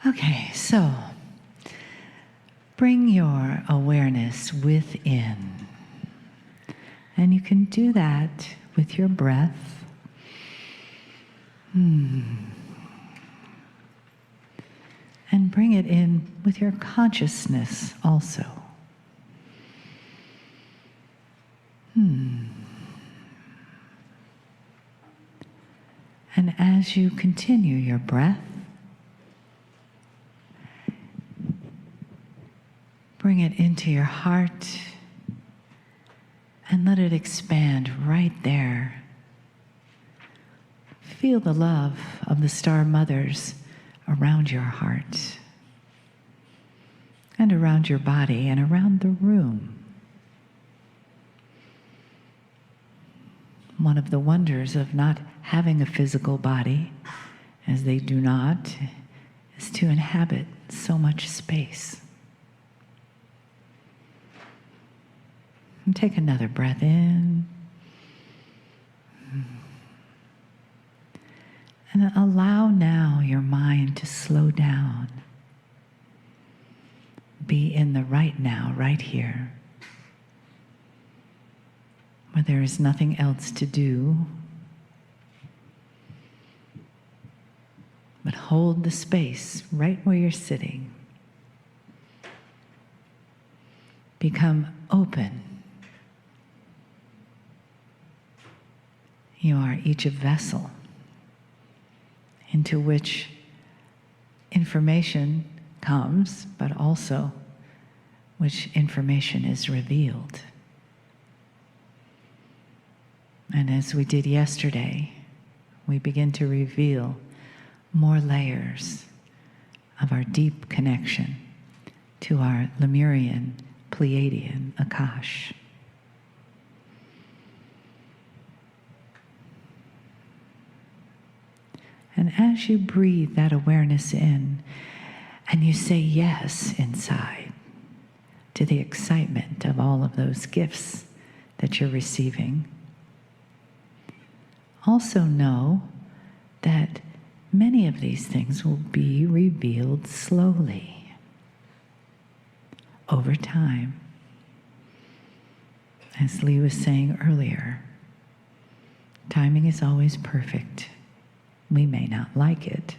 Okay, so bring your awareness within. And you can do that with your breath. And bring it in with your consciousness also. And as you continue your breath, bring it into your heart and let it expand right there. Feel the love of the star mothers around your heart and around your body and around the room. One of the wonders of not having a physical body, as they do not, is to inhabit so much space. And take another breath in. And allow now your mind to slow down. Be in the right now, right here, where there is nothing else to do, but hold the space right where you're sitting. Become open. You are each a vessel into which information comes, but also which information is revealed. And as we did yesterday, we begin to reveal more layers of our deep connection to our Lemurian, Pleiadian Akash. And as you breathe that awareness in, and you say yes inside to the excitement of all of those gifts that you're receiving, also know that many of these things will be revealed slowly, over time. As Lee was saying earlier, timing is always perfect. We may not like it,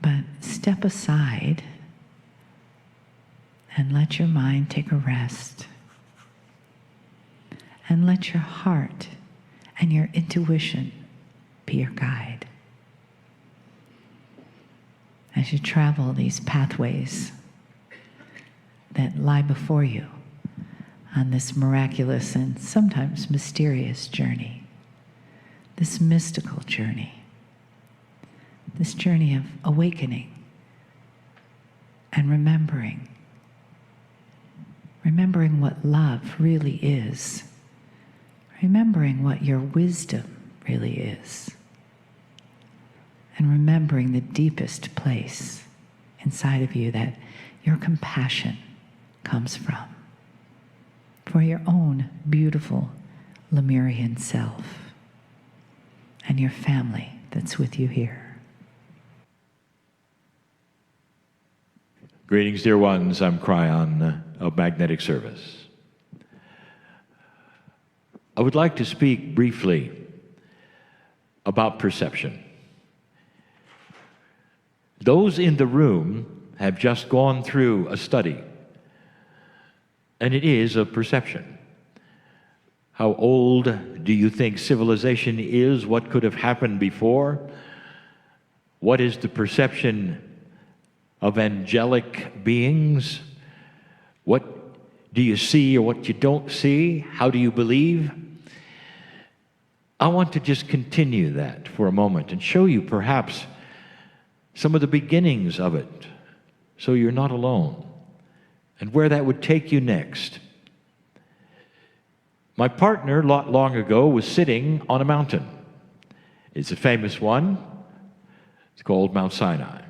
but step aside and let your mind take a rest. And let your heart and your intuition be your guide. As you travel these pathways that lie before you on this miraculous and sometimes mysterious journey, this mystical journey, this journey of awakening and remembering what love really is. Remembering what your wisdom really is. And remembering the deepest place inside of you that your compassion comes from. For your own beautiful Lemurian self and your family that's with you here. Greetings, dear ones. I'm Kryon of Magnetic Service. I would like to speak briefly about perception. Those in the room have just gone through a study, and it is of perception. How old do you think civilization is? What could have happened before? What is the perception of angelic beings? What do you see or what you don't see? How do you believe? I want to just continue that for a moment and show you perhaps some of the beginnings of it so you're not alone and where that would take you next. My partner, not long ago, was sitting on a mountain. It's a famous one. It's called Mount Sinai.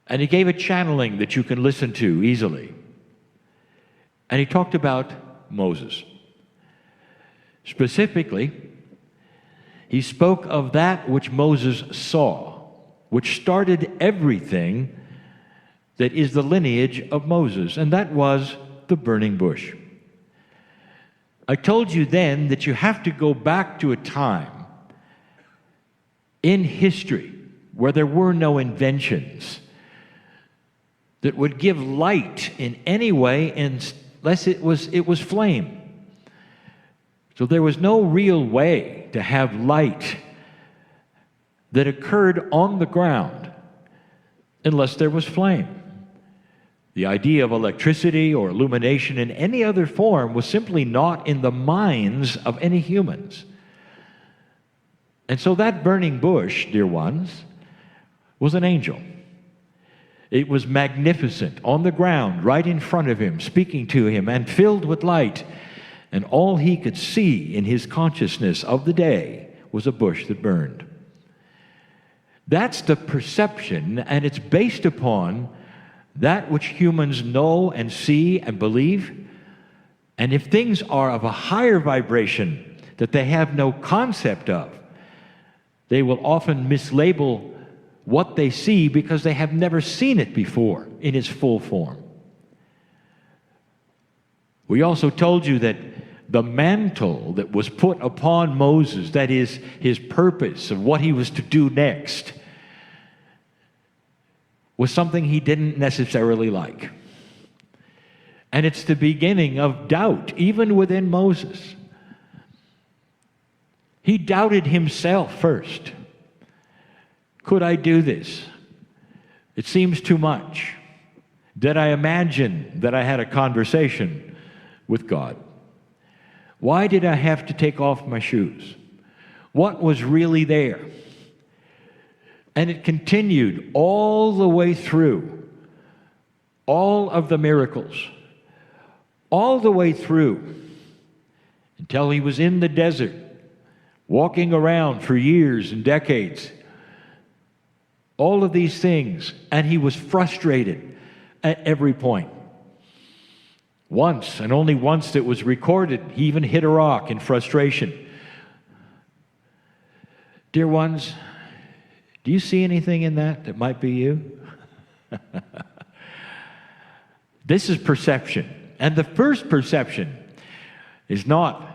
And he gave a channeling that you can listen to easily. And he talked about Moses. Specifically, He spoke of that which Moses saw, which started everything that is the lineage of Moses, and that was the burning bush. I told you then that you have to go back to a time in history where there were no inventions that would give light in any way unless it was flame. So there was no real way to have light that occurred on the ground unless there was flame. The idea of electricity or illumination in any other form was simply not in the minds of any humans. And so that burning bush, dear ones, was an angel. It was magnificent, on the ground, right in front of him, speaking to him, and filled with light. And all he could see in his consciousness of the day was a bush that burned. That's the perception, and it's based upon that which humans know and see and believe. And if things are of a higher vibration that they have no concept of, they will often mislabel what they see because they have never seen it before in its full form. We also told you that the mantle that was put upon Moses, that is his purpose of what he was to do next, was something he didn't necessarily like. And it's the beginning of doubt, even within Moses. He doubted himself first. Could I do this? It seems too much. Did I imagine that I had a conversation with God? Why did I have to take off my shoes? What was really there? And it continued all the way through all of the miracles, all the way through until he was in the desert, walking around for years and decades. All of these things, and he was frustrated at every point. Once, and only once that was recorded, he even hit a rock in frustration. Dear ones, do you see anything in that might be you? This is perception. And the first perception is not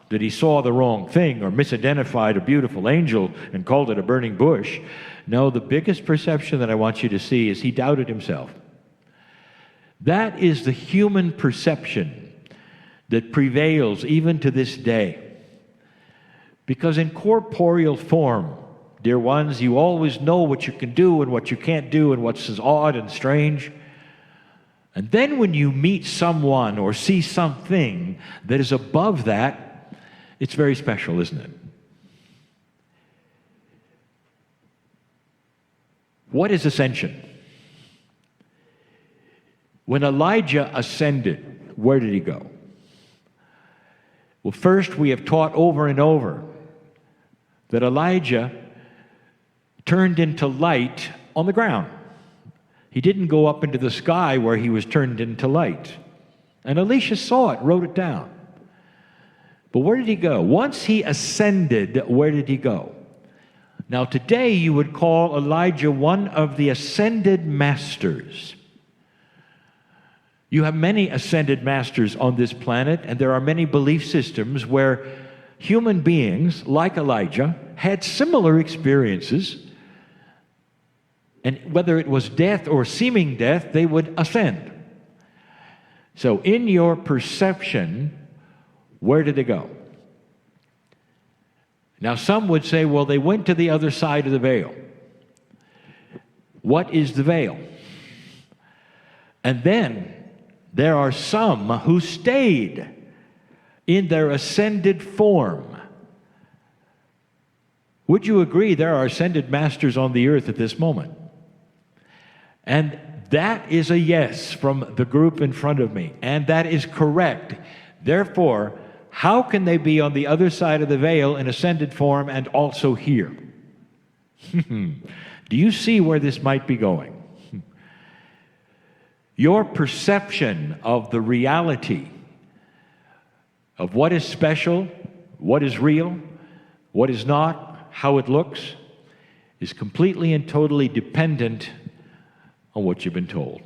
that he saw the wrong thing or misidentified a beautiful angel and called it a burning bush. No, the biggest perception that I want you to see is he doubted himself. That is the human perception that prevails even to this day. Because in corporeal form, dear ones, you always know what you can do and what you can't do and what's odd and strange. And then when you meet someone or see something that is above that, it's very special, isn't it? What is ascension? When Elijah ascended, where did he go? Well, first we have taught over and over that Elijah turned into light on the ground. He didn't go up into the sky where he was turned into light. And Elisha saw it, wrote it down. But where did he go? Once he ascended, where did he go? Now today you would call Elijah one of the ascended masters. You have many ascended masters on this planet, and there are many belief systems where human beings, like Elijah, had similar experiences. And whether it was death or seeming death, they would ascend. So in your perception, where did they go? Now some would say, well, they went to the other side of the veil. What is the veil? And then there are some who stayed in their ascended form. Would you agree there are ascended masters on the earth at this moment? And that is a yes from the group in front of me, and that is correct. Therefore, how can they be on the other side of the veil in ascended form and also here? Do you see where this might be going? Your perception of the reality of what is special, what is real, what is not, how it looks is completely and totally dependent on what you've been told.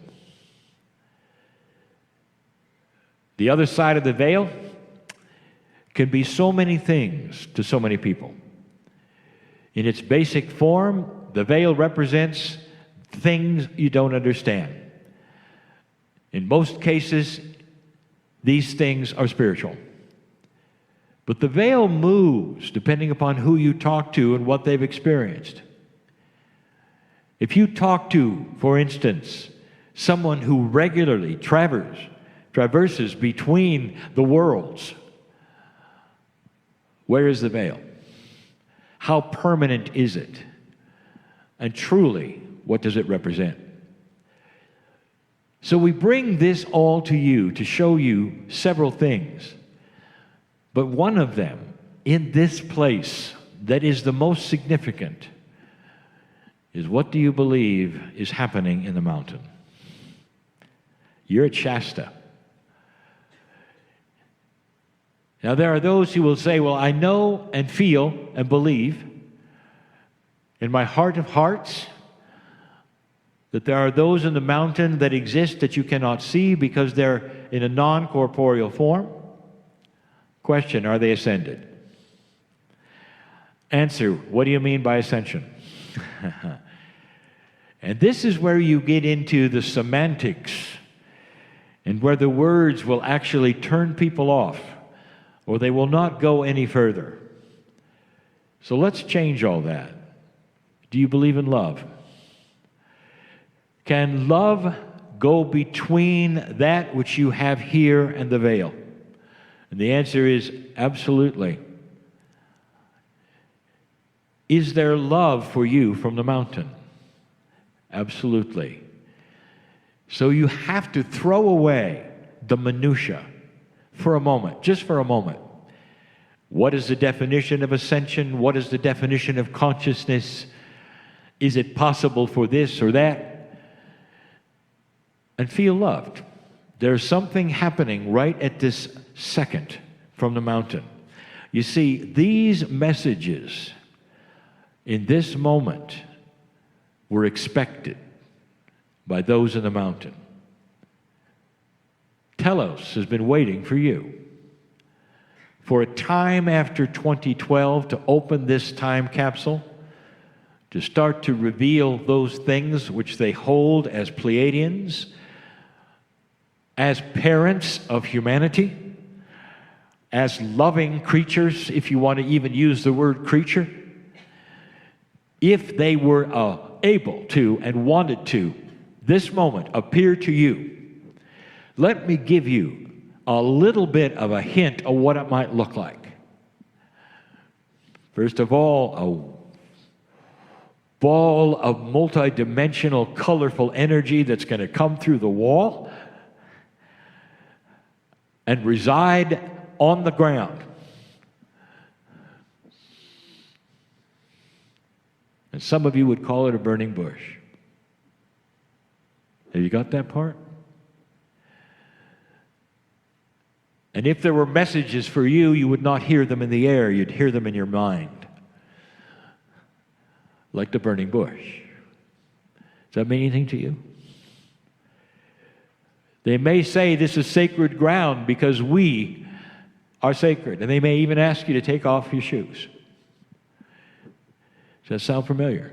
The other side of the veil can be so many things to so many people. In its basic form, the veil represents things you don't understand. In most cases, these things are spiritual. But the veil moves depending upon who you talk to and what they've experienced. If you talk to, for instance, someone who regularly traverses between the worlds, where is the veil? How permanent is it? And truly, what does it represent? So we bring this all to you to show you several things. But one of them, in this place, that is the most significant, is what do you believe is happening in the mountain? You're at Shasta. Now there are those who will say, well, I know and feel and believe in my heart of hearts that there are those in the mountain that exist that you cannot see because they're in a non-corporeal form. Question, are they ascended? Answer, what do you mean by ascension? And this is where you get into the semantics and where the words will actually turn people off or they will not go any further. So let's change all that. Do you believe in love? Can love go between that which you have here and the veil? And the answer is absolutely. Is there love for you from the mountain? Absolutely. So you have to throw away the minutia for a moment, just for a moment. What is the definition of ascension? What is the definition of consciousness? Is it possible for this or that? And feel loved. There's something happening right at this second from the mountain. You see, these messages in this moment were expected by those in the mountain. Telos has been waiting for you for a time after 2012 to open this time capsule, to start to reveal those things which they hold as Pleiadians, as parents of humanity, as loving creatures, if you want to even use the word creature. If they were able to and wanted to, this moment appear to you, let me give you a little bit of a hint of what it might look like. First of all, a ball of multidimensional, colorful energy that's going to come through the wall and reside on the ground. And some of you would call it a burning bush. Have you got that part? And if there were messages for you, you would not hear them in the air, you'd hear them in your mind. Like the burning bush. Does that mean anything to you? They may say this is sacred ground because we are sacred. And they may even ask you to take off your shoes. Does that sound familiar?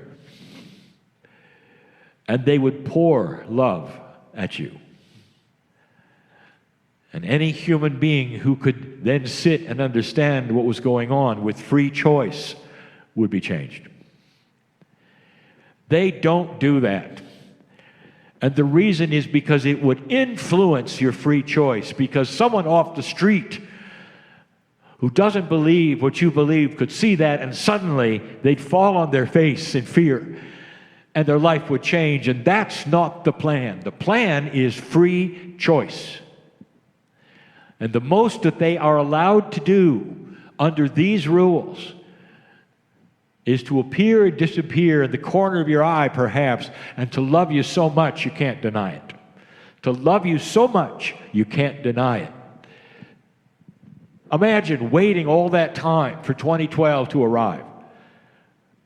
And they would pour love at you. And any human being who could then sit and understand what was going on with free choice would be changed. They don't do that. And the reason is because it would influence your free choice, because someone off the street who doesn't believe what you believe could see that, and suddenly they'd fall on their face in fear and their life would change. And that's not the plan. The plan is free choice. And the most that they are allowed to do under these rules is to appear and disappear in the corner of your eye, perhaps, and to love you so much you can't deny it. To love you so much you can't deny it. Imagine waiting all that time for 2012 to arrive.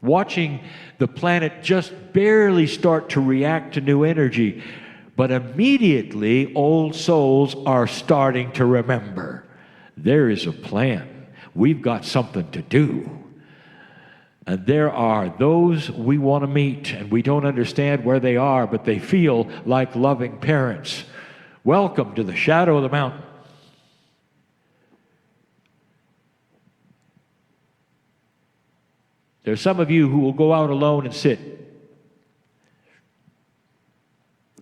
watching the planet just barely start to react to new energy. But immediately, old souls are starting to remember. There is a plan. We've got something to do. And there are those we want to meet, and we don't understand where they are, but they feel like loving parents. Welcome to the shadow of the mountain. There's some of you who will go out alone and sit.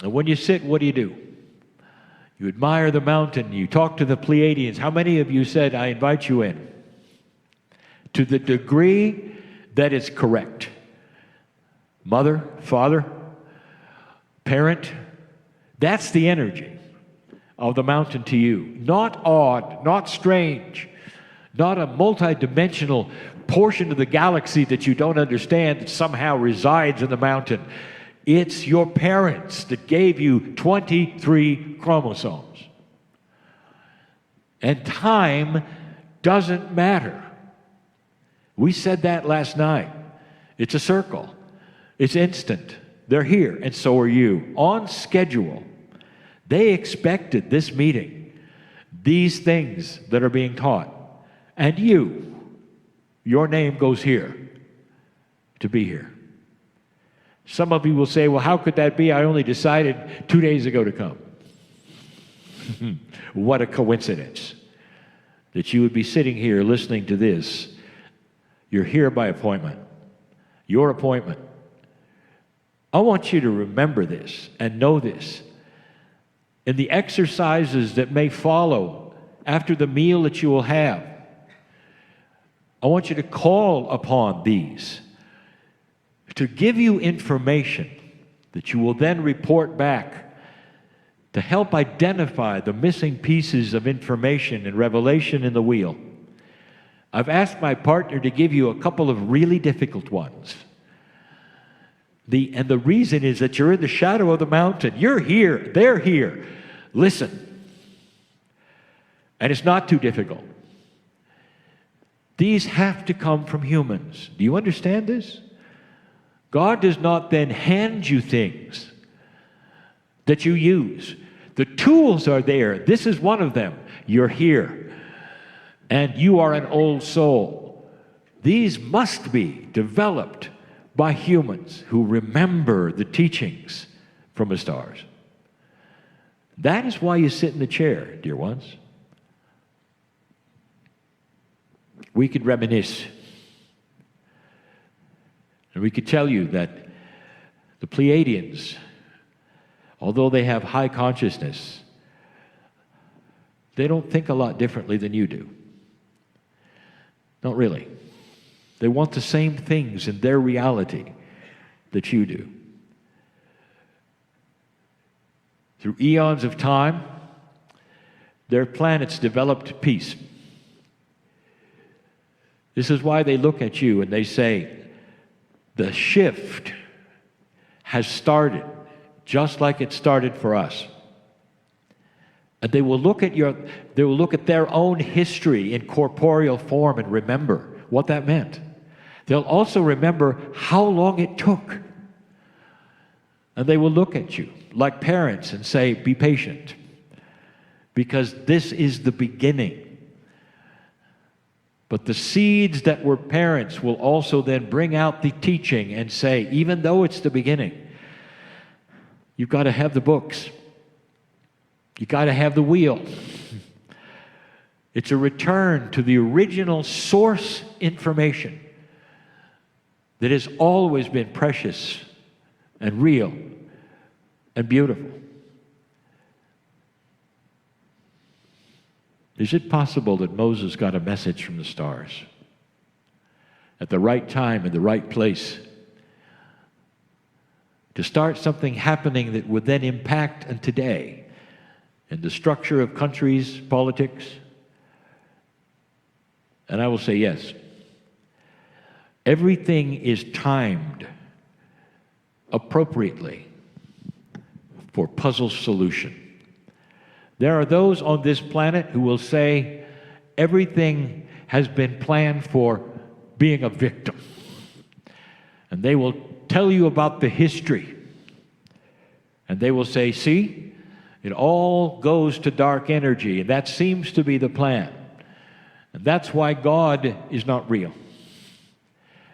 And when you sit, what do? You admire the mountain. You talk to the Pleiadians. How many of you said, I invite you in? To the degree that is correct. Mother, father, parent, that's the energy of the mountain to you. Not odd, not strange, not a multidimensional portion of the galaxy that you don't understand that somehow resides in the mountain. It's your parents that gave you 23 chromosomes. And time doesn't matter. We said that last night. It's a circle. It's instant. They're here, and so are you. On schedule. They expected this meeting, these things that are being taught. And your name goes here to be here. Some of you will say, well, how could that be? I only decided 2 days ago to come. What a coincidence that you would be sitting here listening to this. You're here by appointment. Your appointment. I want you to remember this and know this. In the exercises that may follow after the meal that you will have, I want you to call upon these to give you information that you will then report back to help identify the missing pieces of information and revelation in the wheel. I've asked my partner to give you a couple of really difficult ones. And the reason is that you're in the shadow of the mountain. You're here. They're here. Listen. And it's not too difficult. These have to come from humans. Do you understand this? God does not then hand you things that you use. The tools are there. This is one of them. You're here. And you are an old soul. These must be developed by humans who remember the teachings from the stars. That is why you sit in the chair, dear ones. We could reminisce. And we could tell you that the Pleiadians, although they have high consciousness, they don't think a lot differently than you do. Not really. They want the same things in their reality that you do. Through eons of time, their planets developed peace. This is why they look at you and they say, the shift has started just like it started for us. And they will look at their own history in corporeal form and remember what that meant. They'll also remember how long it took. And they will look at you like parents and say, be patient, because this is the beginning. But the seeds that were parents will also then bring out the teaching and say, even though it's the beginning, you've got to have the books. You've got to have the wheel. It's a return to the original source information that has always been precious and real and beautiful. Is it possible that Moses got a message from the stars at the right time in the right place to start something happening that would then impact and today in the structure of countries, politics? And I will say yes. Everything is timed appropriately for puzzle solution. There are those on this planet who will say everything has been planned for being a victim. And they will tell you about the history. And they will say, see, it all goes to dark energy, and that seems to be the plan. And that's why God is not real.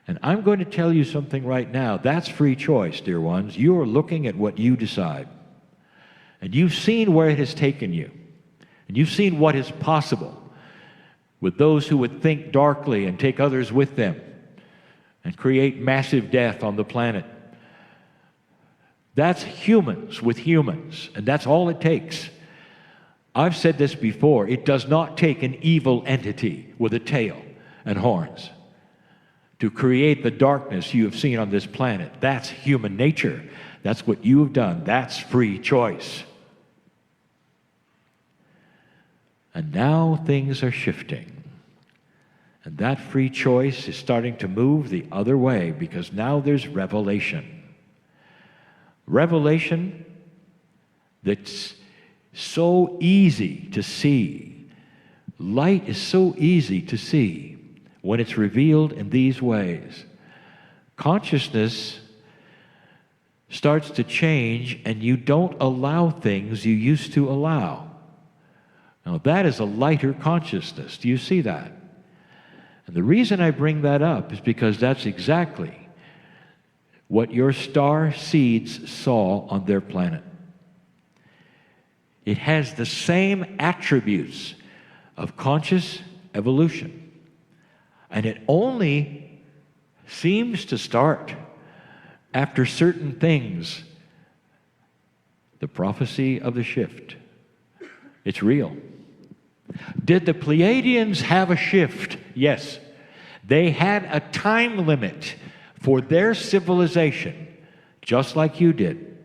And I'm going to tell you something right now. That's free choice, dear ones. You're looking at what you decide. And you've seen where it has taken you. And you've seen what is possible with those who would think darkly and take others with them and create massive death on the planet. That's humans with humans, and that's all it takes. I've said this before. It does not take an evil entity with a tail and horns to create the darkness you have seen on this planet. That's human nature. That's what you have done. That's free choice. And now things are shifting. And that free choice is starting to move the other way because now there's revelation. Revelation that's so easy to see. Light is so easy to see when it's revealed in these ways. Consciousness starts to change and you don't allow things you used to allow. Now that is a lighter consciousness. Do you see that? And the reason I bring that up is because that's exactly what your star seeds saw on their planet. It has the same attributes of conscious evolution. And it only seems to start after certain things. The prophecy of the shift. It's real. Did the Pleiadians have a shift? Yes. They had a time limit for their civilization, just like you did.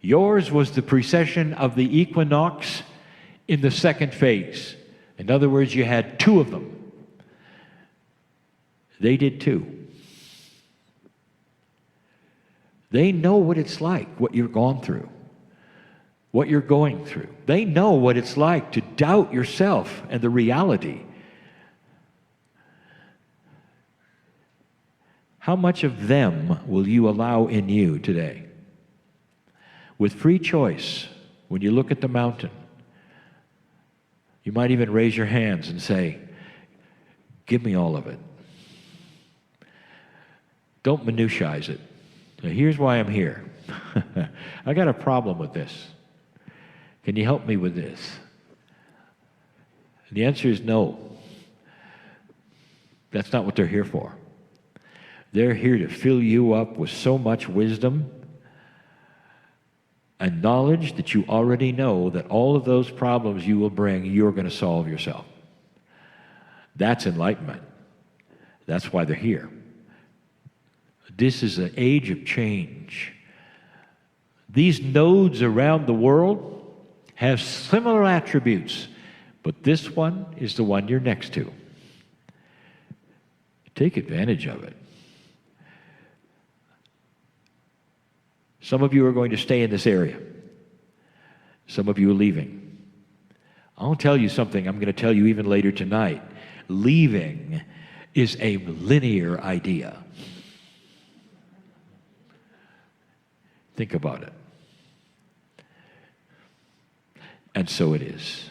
Yours was the precession of the equinox in the second phase. In other words, you had two of them. They did too. They know what it's like, what you've gone through, what you're going through. They know what it's like to doubt yourself and the reality. How much of them will you allow in you today? With free choice, when you look at the mountain, you might even raise your hands and say, give me all of it. Don't minutiaze it. Now, here's why I'm here. I got a problem with this. Can you help me with this? And the answer is no. That's not what they're here for. They're here to fill you up with so much wisdom and knowledge that you already know that all of those problems you will bring, you're going to solve yourself. That's enlightenment. That's why they're here. This is an age of change. These nodes around the world have similar attributes, but this one is the one you're next to. Take advantage of it. Some of you are going to stay in this area. Some of you are leaving. I'll tell you something I'm going to tell you even later tonight. Leaving is a linear idea. Think about it. And so it is.